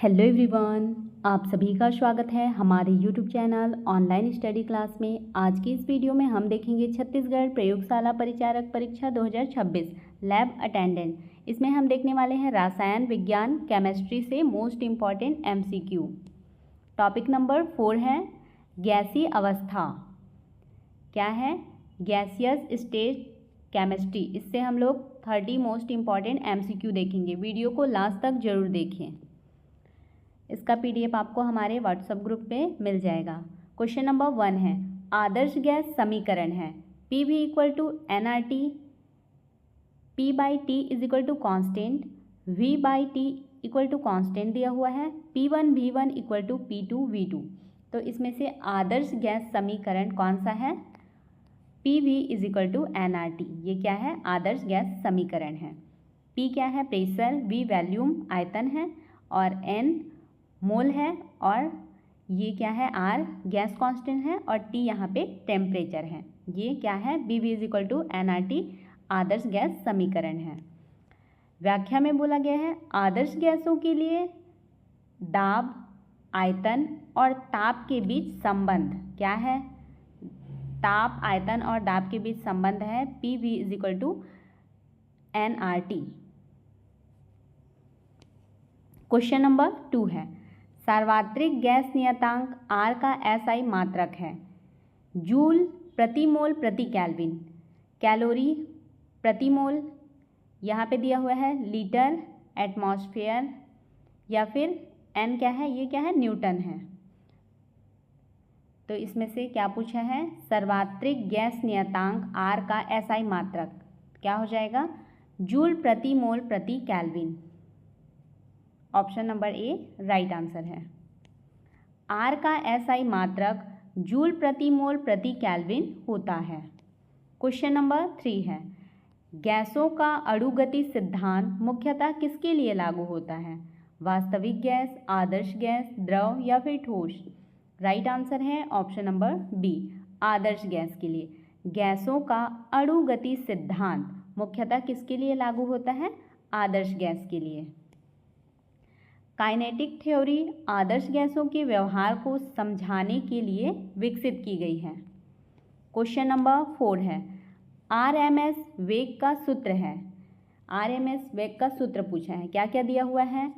Hello everyone, आप सभी का स्वागत है हमारे YouTube channel online study class में। आज की इस वीडियो में हम देखेंगे छत्तीसगढ़ प्रयोगशाला परिचारक परीक्षा 2026 लैब अटेंडेंट। इसमें हम देखने वाले हैं रसायन विज्ञान केमिस्ट्री से most important MCQ। Topic number 4 है गैसीय अवस्था। क्या है? Gaseous state chemistry. इससे हम लोग 30 मोस्ट इम्पॉर्टेंट MCQ देखेंगे। वीडियो को लास्ट तक जरूर देखें। इसका PDF आपको हमारे व्हाट्सएप ग्रुप पे मिल जाएगा। क्वेश्चन नंबर 1 है आदर्श गैस समीकरण है PV = nRT, P/T = constant, V/T = constant दिया हुआ है, P1 V1 = P2 V2। तो इसमें से आदर्श गैस समीकरण कौन सा है? PV = nRT। ये क्या है? आदर्श गैस समीकरण है। P क्या है? प्रेशर, V वॉल्यूम आयतन है और N मोल है और ये क्या है? R गैस कांस्टेंट है और T यहाँ पे टेम्परेचर है। ये क्या है? PV = nRT आदर्श गैस समीकरण है। व्याख्या में बोला गया है आदर्श गैसों के लिए दाब, आयतन और ताप के बीच संबंध क्या है? ताप, आयतन और दाब के बीच संबंध है PV = nRT। क्वेश्चन नंबर 2 है सार्वत्रिक गैस नियतांक R का SI मात्रक है जूल प्रति मोल प्रति केल्विन, कैलोरी प्रति मोल, यहाँ पे दिया हुआ है लीटर, एटमॉस्फेयर या फिर N क्या है? ये क्या है? न्यूटन है। तो इसमें से क्या पूछा है? सार्वत्रिक गैस नियतांक R का SI मात्रक क्या हो जाएगा? जूल प्रति मोल प्रति kelvin. Option number A right answer है। R का SI मात्रक जूल प्रति मोल प्रति केल्विन होता है। क्वेश्चन नंबर 3 है गैसों का अणुगति सिद्धांत मुख्यतः किसके लिए लागू होता है? वास्तविक गैस, आदर्श गैस, द्रव या फिर ठोस? राइट आंसर है ऑप्शन नंबर बी आदर्श गैस के लिए। गैसों का अणुगति सिद्धांत मुख्यतः किसके लिए लागू होता है? आदर्श गैस के लिए। काइनेटिक थ्योरी आदर्श गैसों के व्यवहार को समझाने के लिए विकसित की गई है। क्वेश्चन नंबर 4 है RMS वेग का सूत्र है। RMS वेग का सूत्र पूछा है। क्या क्या दिया हुआ है?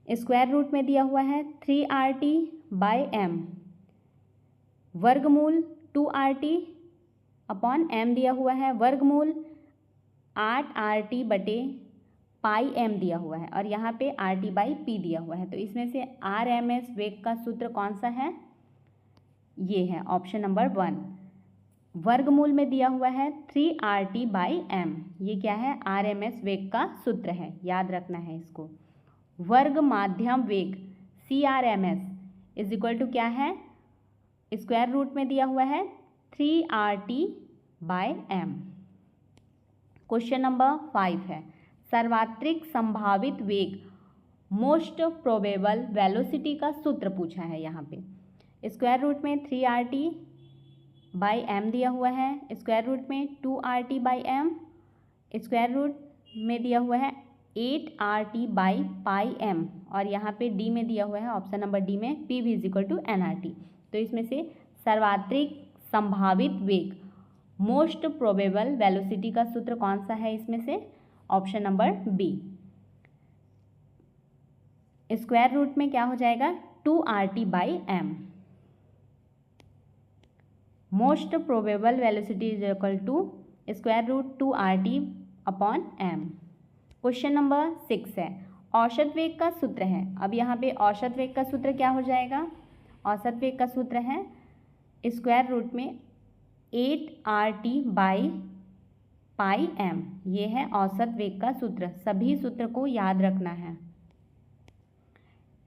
स्क्वायर रूट में दिया हुआ है 3RT/m, वर्गमूल 2RT/m दिया हुआ है, वर्गमूल 8RT/m दिया हुआ है और यहाँ पे RT/P दिया हुआ है। तो इसमें से RMS वेग का सूत्र कौन सा है? ये है ऑप्शन नंबर 1। वर्गमूल में दिया हुआ है 3RT/m। ये क्या है? RMS वेग का सूत्र है, याद रखना है इसको। वर्ग माध्यम वेग CRMS = क्या है? स्क्वायर रूट में दिया हुआ है 3RT/m। क्वेश्चन नंबर 5 है सार्वत्रिक संभावित वेग मोस्ट प्रोबेबल वेलोसिटी का सूत्र पूछा है। यहाँ पे स्क्वायर रूट में 3RT/m दिया हुआ है, स्क्वायर रूट में 2RT/m, स्क्वायर रूट में दिया हुआ है 8RT/m और यहाँ पे डी में दिया हुआ है ऑप्शन नंबर डी में PV = nRT। तो इसमें से सार्वत्रिक संभावित वेग मोस्ट प्रोबेबल वेलोसिटी का सूत्र कौन सा है? इसमें से option number B. Square root में क्या हो जाएगा? 2RT/m। Most probable velocity = square root 2RT/m। Question number 6 है औसत वेग का सूत्र है। अब यहाँ पे औसत वेग का सूत्र क्या हो जाएगा? औसत वेग का सूत्र है स्क्वायर रूट में 8RT/m। ये है औसत वेग का सूत्र। सभी सूत्र को याद रखना है।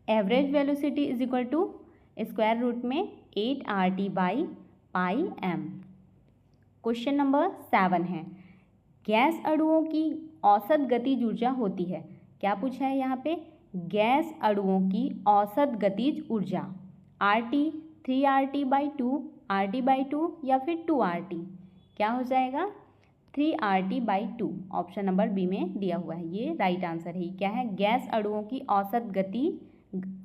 एवरेज वेलोसिटी = स्क्वायर रूट में 8RT/m। क्वेश्चन नंबर 7 है गैस अणुओं की औसत गतिज ऊर्जा होती है। क्या पूछा है यहाँ पे? गैस अणुओं की औसत गतिज ऊर्जा RT, 3RT/2, RT/2 या फिर 2RT? क्या हो जाएगा? 3RT/2। ऑप्शन नंबर बी में दिया हुआ है, ये राइट आंसर है। क्या है? गैस अणुओं की औसत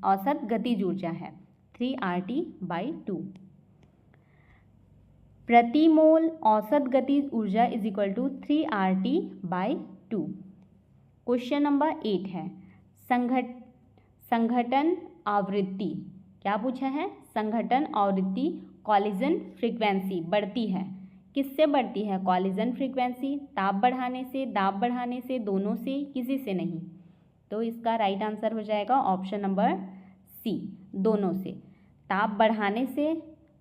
औसत गतिज ऊर्जा है 3RT/2। प्रति मोल औसत गतिज ऊर्जा is equal to 3RT/2। Question number 8 है संघटन आवृत्ति। क्या पूछा है? संघटन आवृत्ति कॉलिजन फ्रीक्वेंसी बढ़ती है। किससे बढ़ती है कॉलिजन फ्रीक्वेंसी? ताप बढ़ाने से, दाब बढ़ाने से, दोनों से, किसी से नहीं। तो इसका राइट आंसर हो जाएगा ऑप्शन नंबर सी, दोनों से। ताप बढ़ाने से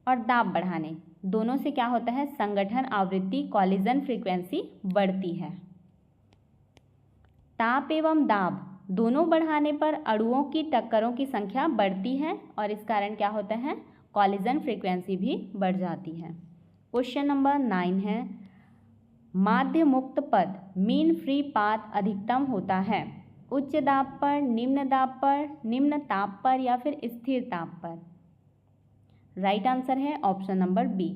और दाब बढ़ाने दोनों से क्या होता है? संघटन आवृत्ति कॉलिजन फ्रीक्वेंसी बढ़ती है। ताप एवं दाब दोनों बढ़ाने पर अणुओं की टक्करों की संख्या बढ़ती है और इस कारण क्या होता है? कॉलिजन फ्रीक्वेंसी भी बढ़ जाती है। क्वेश्चन नंबर 9 है माध्य मुक्त पद मीन फ्री पाथ अधिकतम होता है उच्च दाब पर, निम्न दाब पर, निम्न ताप पर या फिर स्थिर ताप पर। राइट आंसर है ऑप्शन नंबर बी,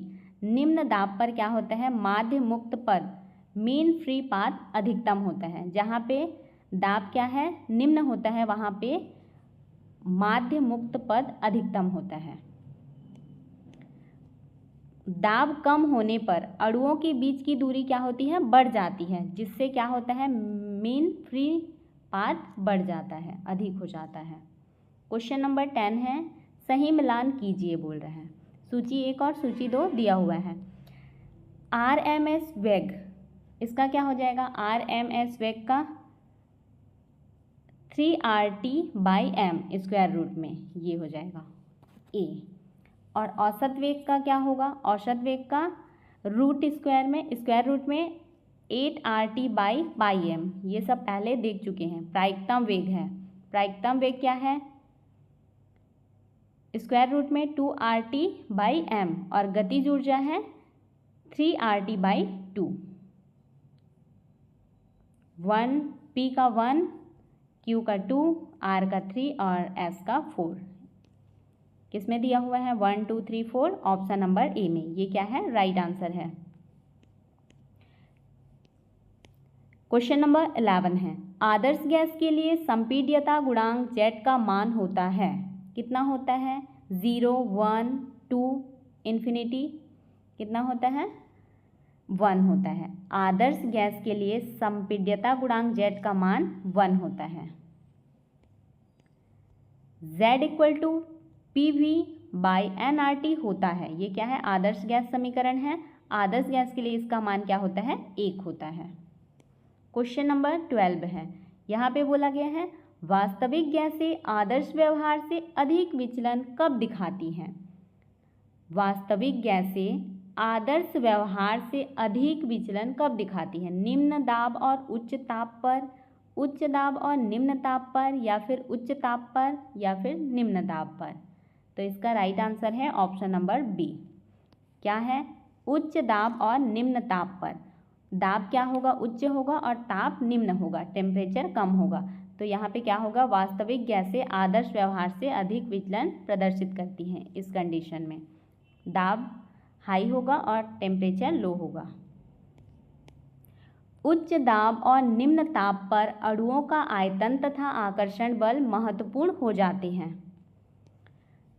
निम्न दाब पर क्या होता है? माध्य मुक्त पद मीन फ्री पाथ अधिकतम होता है। जहाँ पे दाब क्या है? निम्न होता है, वहाँ पे माध्य मुक्त पद अधिकतम होता है। दाब कम होने पर अणुओं के बीच की दूरी क्या होती है? बढ़ जाती है, जिससे क्या होता है? मीन फ्री पाथ बढ़ जाता है, अधिक हो जाता है। क्वेश्चन नंबर 10 है सही मिलान कीजिए बोल रहे हैं। सूची 1 और सूची 2 दिया हुआ है। RMS वेग, इसका क्या हो जाएगा? RMS वेग का 3RT/m स्क्वायर रूट में ये हो जाएगा ए। और औसत वेग का क्या होगा? औसत वेग का रूट स्क्वायर में, स्क्वायर रूट में 8RT/m। ये सब पहले देख चुके हैं। प्रायिकतम वेग है, प्रायिकतम वेग क्या है? स्क्वायर रूट में 2RT/m और गतिज ऊर्जा है 3RT/2। 1 P का 1, Q का 2, R का 3 और S का 4 किस में दिया हुआ है? 1 2 3 4 ऑप्शन नंबर ए में। ये क्या है? राइट आंसर है। क्वेश्चन नंबर 11 है आदर्श गैस के लिए संपीड्यता गुणांक Z का मान होता है कितना होता है? 0, 1, 2, इन्फिनिटी। कितना होता है? 1 होता है। आदर्श गैस के लिए संपीड्यता गुणांक Z का मान 1 होता है। Z इक्वल टू PV/nRT होता है। ये क्या है? आदर्श गैस समीकरण है। आदर्श गैस के लिए इसका मान क्या होता है? 1 होता है। क्वेश्चन नंबर 12 है, यहाँ पे बोला गया है वास्तविक गैसें आदर्श व्यवहार से अधिक विचलन कब दिखाती हैं? वास्तविक गैसें आदर्श व्यवहार से अधिक विचलन कब दिखाती हैं? निम्न दाब और उच्च ताप पर, उच्च दाब और निम्न ताप पर या फिर उच्च ताप पर या फिर निम्न दाब पर। तो इसका राइट आंसर है ऑप्शन नंबर बी। क्या है? उच्च दाब और निम्न ताप पर। दाब क्या होगा? उच्च होगा और ताप निम्न होगा, टेम्परेचर कम होगा। तो यहाँ पे क्या होगा? वास्तविक गैसें आदर्श व्यवहार से अधिक विचलन प्रदर्शित करती हैं। इस कंडीशन में दाब हाई होगा और टेम्परेचर लो होगा। उच्च दाब और निम्न ताप पर अणुओं का आयतन तथा आकर्षण बल महत्वपूर्ण हो जाते हैं।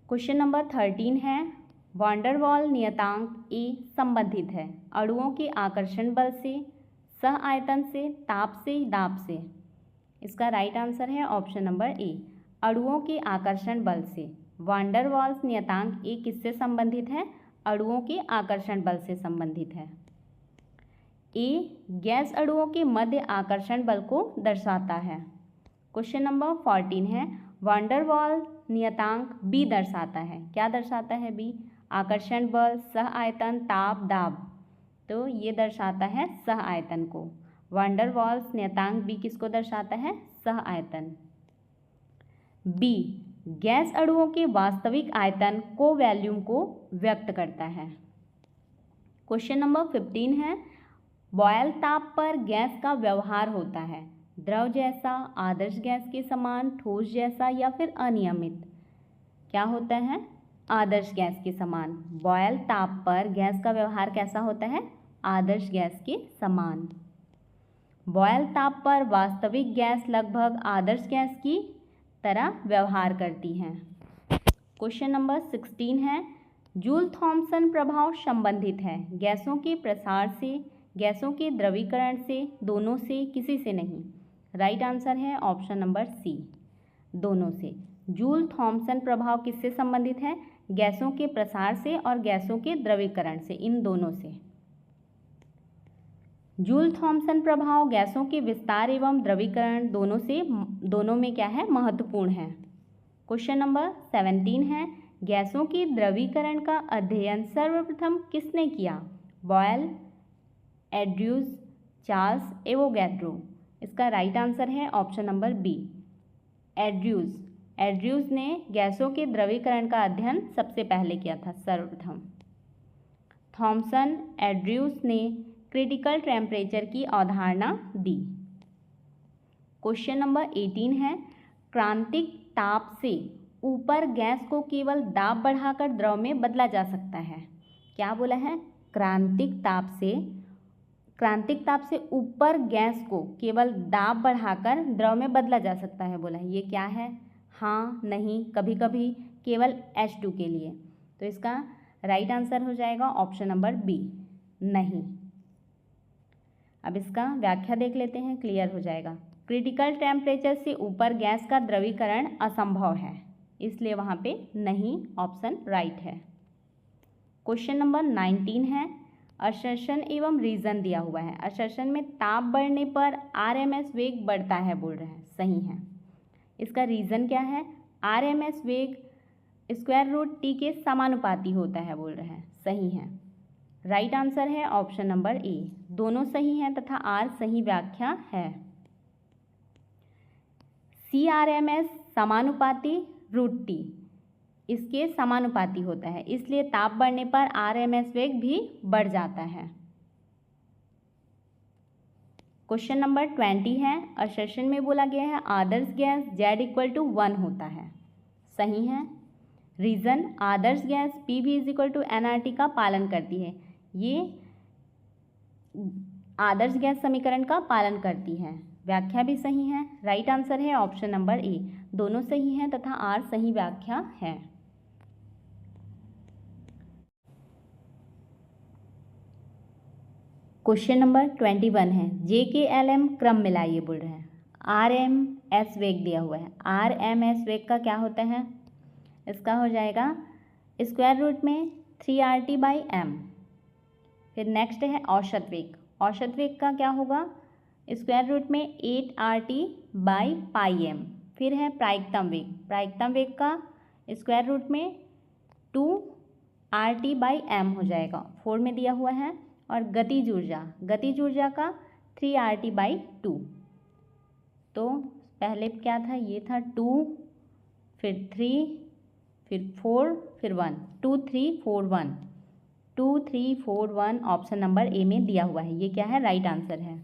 क्वेश्चन नंबर 13 है वैन वाल नियतांक ए संबंधित है अणुओं के आकर्षण बल से, सह आयतन से, ताप से, दाब से। इसका राइट आंसर है ऑप्शन नंबर ए, अणुओं के आकर्षण बल से। वैन वाल नियतांक ए किससे संबंधित है? अणुओं के आकर्षण बल से संबंधित है। ए गैस अणुओं के मध्य आकर्षण बल को दर्शाता है। क्वेश्चन नंबर 14 है वैन वाल नियतांक बी दर्शाता है। क्या दर्शाता है बी? आकर्षण बल, सह आयतन, ताप, दाब। तो ये दर्शाता है सह आयतन को। वैन वाल नियतांक बी किसको दर्शाता है? सह आयतन। बी गैस अणुओं के वास्तविक आयतन को वॉल्यूम को व्यक्त करता है। क्वेश्चन नंबर 15 है बॉयल ताप पर गैस का व्यवहार होता है द्रव जैसा, आदर्श गैस के समान, ठोस जैसा या फिर अनियमित। क्या होता है? आदर्श गैस के समान। बॉयल ताप पर गैस का व्यवहार कैसा होता है? आदर्श गैस के समान। बॉयल ताप पर वास्तविक गैस लगभग आदर्श गैस की तरह व्यवहार करती हैं। क्वेश्चन नंबर 16 है, जूल थॉमसन प्रभाव संबंधित है गैसों के प्रसार से, गैसों के द्रवीकरण से, दोनों से, किसी से नहीं। राइट आंसर है ऑप्शन नंबर सी, दोनों से। जूल थॉमसन प्रभाव किससे संबंधित है? गैसों के प्रसार से और गैसों के द्रवीकरण से, इन दोनों से। जूल थॉमसन प्रभाव गैसों के विस्तार एवं द्रवीकरण दोनों में क्या है? महत्वपूर्ण है। क्वेश्चन नंबर 17 है, गैसों के द्रवीकरण का अध्ययन सर्वप्रथम किसने किया? Boyle, Andrews, Charles, Avogadro. इसका राइट आंसर है option number B, Andrews. Andrews ने गैसों के द्रवीकरण का अध्ययन सबसे पहले किया था, सर्वप्रथम। थॉमसन, एंड्रयूज ने क्रिटिकल टेम्परेचर की अवधारणा दी। क्वेश्चन नंबर 18 है, क्रांतिक ताप से ऊपर गैस को केवल दाब बढ़ाकर द्रव में बदला जा सकता है। क्या बोला है? क्रांतिक ताप से ऊपर गैस को केवल दाब बढ़ाकर द्रव में बदला जा सकता है बोला है। ये क्या है? हाँ, नहीं, कभी कभी, केवल H2 के लिए। तो इसका राइट आंसर हो जाएगा ऑप्शन नंबर बी, नहीं। अब इसका व्याख्या देख लेते हैं, क्लियर हो जाएगा। क्रिटिकल टेम्परेचर से ऊपर गैस का द्रवीकरण असंभव है, इसलिए वहाँ पे नहीं ऑप्शन राइट है। क्वेश्चन नंबर 19 है, असर्शन एवं रीजन दिया हुआ है। असर्शन में ताप बढ़ने पर RMS वेग बढ़ता है बोल रहे हैं, सही है। इसका रीज़न क्या है? RMS वेग √T के समानुपाती होता है बोल रहे हैं, सही है। राइट आंसर है ऑप्शन नंबर ए, दोनों सही हैं तथा आर सही व्याख्या है। CRMS समानुपाती √T इसके समानुपाती होता है, इसलिए ताप बढ़ने पर RMS वेग भी बढ़ जाता है। क्वेश्चन नंबर 20 है, असर्शन में बोला गया है आदर्श गैस Z=1 होता है, सही है। रीज़न, आदर्श गैस PV nRT का पालन करती है। ये आदर्श गैस समीकरण का पालन करती है, व्याख्या भी सही है। राइट आंसर है ऑप्शन नंबर ए, दोनों सही हैं तथा आर सही व्याख्या है। क्वेश्चन नंबर 21 है, JK-LM क्रम मिलाइए बोल रहे हैं। RMS वेग दिया हुआ है। RMS वेग का क्या होता है? इसका हो जाएगा स्क्वायर रूट में 3RT/m। फिर नेक्स्ट है औसत वेग। औसत वेग का क्या होगा? स्क्वायर रूट में 8RT/πm। फिर है प्रायिकतम वेग। प्रायिकतम वेग का स्क्वायर रूट में 2RT/m हो जाएगा, 4 में दिया हुआ है। और गतिज ऊर्जा का 3RT/2। तो पहले क्या था? ये था 2, फिर 3, फिर 4, फिर 1, 2 3 4 1, 2 3 4 1 ऑप्शन नंबर ए में दिया हुआ है। ये क्या है? राइट आंसर है।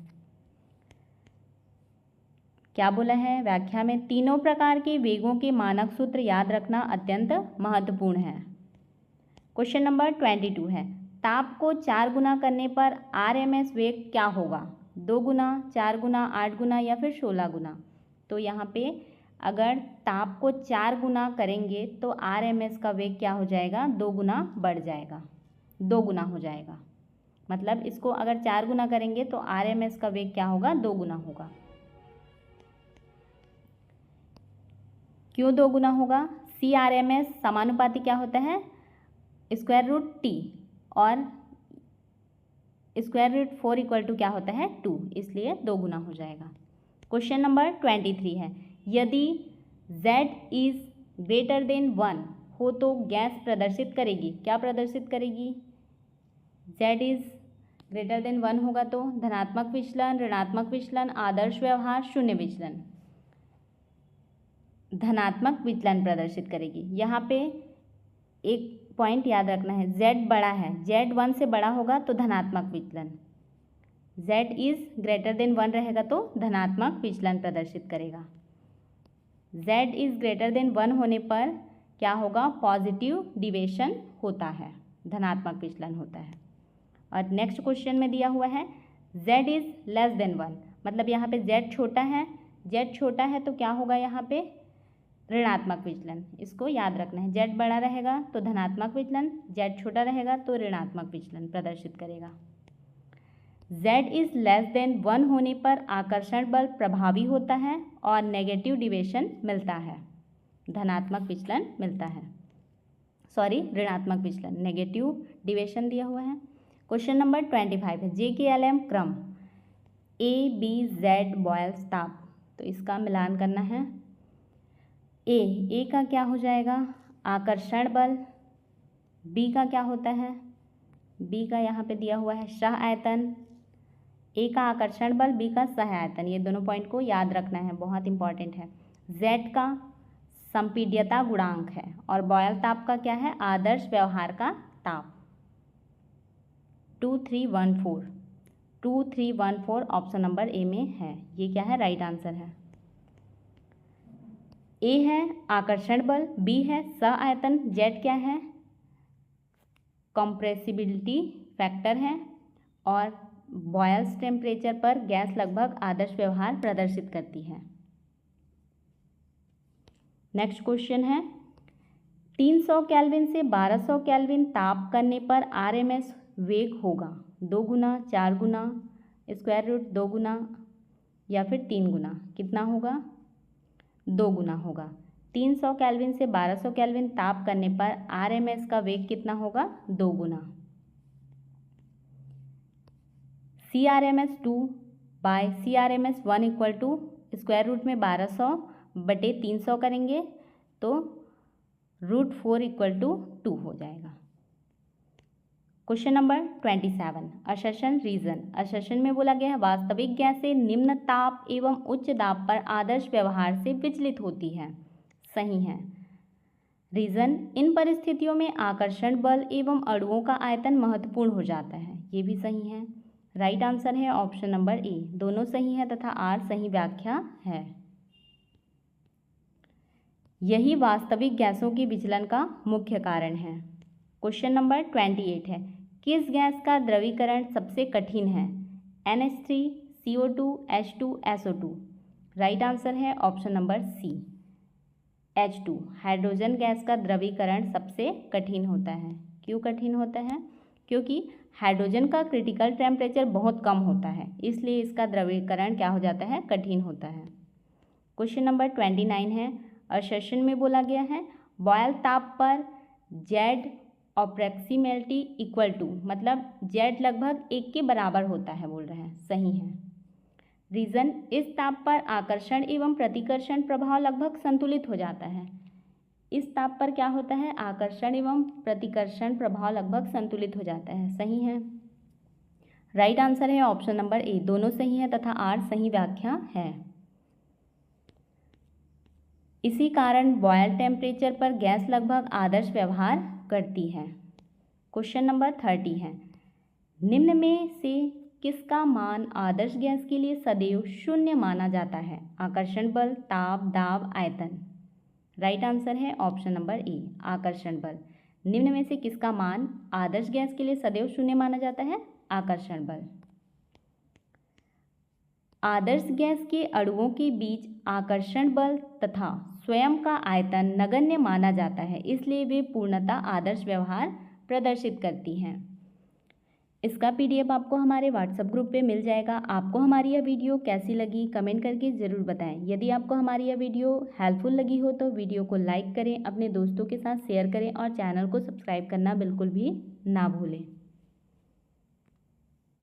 क्या बोला है व्याख्या में? तीनों प्रकार के वेगों के मानक सूत्र याद रखना अत्यंत महत्वपूर्ण है। क्वेश्चन नंबर 22 है, ताप को 4 गुना करने पर RMS वेग क्या होगा? 2 गुना, 4 गुना, 8 गुना या फिर 16 गुना। तो यहाँ पे अगर ताप को 4 गुना करेंगे तो RMS का वेग क्या हो जाएगा? 2 गुना बढ़ जाएगा, 2 गुना हो जाएगा। मतलब इसको अगर 4 गुना करेंगे तो RMS का वेग क्या होगा? 2 गुना होगा। क्यों 2 गुना होगा? CRMS समानुपाती क्या होता है? √T और √4 क्या होता है? 2, इसलिए 2 गुना हो जाएगा। क्वेश्चन नंबर 23 है, यदि Z=1 हो तो गैस प्रदर्शित करेगी। क्या प्रदर्शित करेगी? Z=1 होगा तो धनात्मक विचलन, ऋणात्मक विचलन, आदर्श व्यवहार, शून्य विचलन। धनात्मक विचलन प्रदर्शित करेगी। यहाँ पे एक पॉइंट याद रखना है, Z बड़ा है, Z 1 से बड़ा होगा तो धनात्मक विचलन, Z=1 रहेगा तो धनात्मक विचलन प्रदर्शित करेगा। Z=1 होने पर क्या होगा? पॉजिटिव डिविएशन होता है, धनात्मक विचलन होता है। और नेक्स्ट क्वेश्चन में दिया हुआ है Z=1, मतलब यहाँ पे Z छोटा है। Z छोटा है तो क्या होगा? यहाँ पे ऋणात्मक विचलन, इसको याद रखना है। z बड़ा रहेगा तो धनात्मक विचलन, z छोटा रहेगा तो ऋणात्मक विचलन प्रदर्शित करेगा। z इज लेस देन 1 होने पर आकर्षण बल प्रभावी होता है और नेगेटिव डिविएशन मिलता है, धनात्मक विचलन मिलता है, सॉरी ऋणात्मक विचलन, नेगेटिव डिविएशन दिया हुआ है। क्वेश्चन नंबर 25 है JKLM क्रम ABZ बॉयल्स ताप, तो इसका मिलान करना है। ए का क्या हो जाएगा आकर्षण बल, बी का क्या होता है, बी का यहाँ पे दिया हुआ है सह आयतन, ए का आकर्षण बल, बी का सह आयतन, ये दोनों पॉइंट को याद रखना है, बहुत इंपॉर्टेंट है। जेड का संपीड्यता गुणांक है और बॉयल ताप का क्या है आदर्श व्यवहार का ताप। 2314 ऑप्शन नंबर ए में है, ये क्या है राइट आंसर है। ए है आकर्षण बल, बी है सह आयतन, जेड क्या है कंप्रेसिबिलिटी फैक्टर है और बॉयल्स टेम्परेचर पर गैस लगभग आदर्श व्यवहार प्रदर्शित करती है। नेक्स्ट क्वेश्चन है 300 केल्विन से 1200 केल्विन ताप करने पर आरएमएस वेग होगा 2 गुना, 4 गुना, स्क्वायर रूट 2 गुना या फिर 3 गुना, कितना होगा 2 गुना होगा। 300 केल्विन से 1200 केल्विन ताप करने पर आरएमएस का वेग कितना होगा 2 गुना। CRMS2 by CRMS1 equal to square root में 1200 बटे 300 करेंगे तो √4 इक्वल टू 2 हो जाएगा। Question number 27 assertion reason, assertion में बोला गया है वास्तविक गैसें निम्न ताप एवं उच्च दाब पर आदर्श व्यवहार से विचलित होती है, सही है। रीजन, इन परिस्थितियों में आकर्षण बल एवं अणुओं का आयतन महत्वपूर्ण हो जाता है, ये भी सही है। राइट आंसर है ऑप्शन नंबर ए, दोनों सही है तथा आर सही व्याख्या है। यही वास्तविक गैसों के विचलन का मुख्य कारण है। क्वेश्चन नंबर 28 है किस गैस का द्रवीकरण सबसे कठिन है NH3, CO2, H2, SO2। Right answer है option number C H2। Hydrogen gas का द्रवीकरण सबसे कठिन होता है। क्यों कठिन होता है? क्योंकि हाइड्रोजन का क्रिटिकल टेम्परेचर बहुत कम होता है, इसलिए इसका द्रवीकरण क्या हो जाता है कठिन होता है। क्वेश्चन नंबर 29 है असर्शन में बोला गया है बॉयल ताप पर जेड अप्रॉक्सिमेटली इक्वल टू, मतलब जेड लगभग 1 के बराबर होता है बोल रहे हैं, सही है। रीजन, इस ताप पर आकर्षण एवं प्रतिकर्षण प्रभाव लगभग संतुलित हो जाता है। इस ताप पर क्या होता है आकर्षण एवं प्रतिकर्षण प्रभाव लगभग संतुलित हो जाता है, सही है। राइट आंसर है ऑप्शन नंबर ए, दोनों सही है तथा आर सही व्याख्या है। इसी कारण बॉयल टेम्परेचर पर गैस लगभग आदर्श व्यवहार करती है। क्वेश्चन नंबर 30 है निम्न में से किसका मान आदर्श गैस के लिए सदैव 0 माना जाता है आकर्षण बल, ताप, दाब, आयतन। राइट आंसर है ऑप्शन नंबर ए आकर्षण बल। निम्न में से किसका मान आदर्श गैस के लिए सदैव 0 माना जाता है आकर्षण बल। आदर्श गैस के अणुओं के बीच आकर्षण बल तथा स्वयं का आयतन नगण्य माना जाता है, इसलिए वे पूर्णतः आदर्श व्यवहार प्रदर्शित करती हैं। इसका PDF आपको हमारे व्हाट्सएप ग्रुप पे मिल जाएगा। आपको हमारी यह वीडियो कैसी लगी कमेंट करके ज़रूर बताएं। यदि आपको हमारी यह वीडियो हेल्पफुल लगी हो तो वीडियो को लाइक करें, अपने दोस्तों के साथ शेयर करें और चैनल को सब्सक्राइब करना बिल्कुल भी ना भूलें।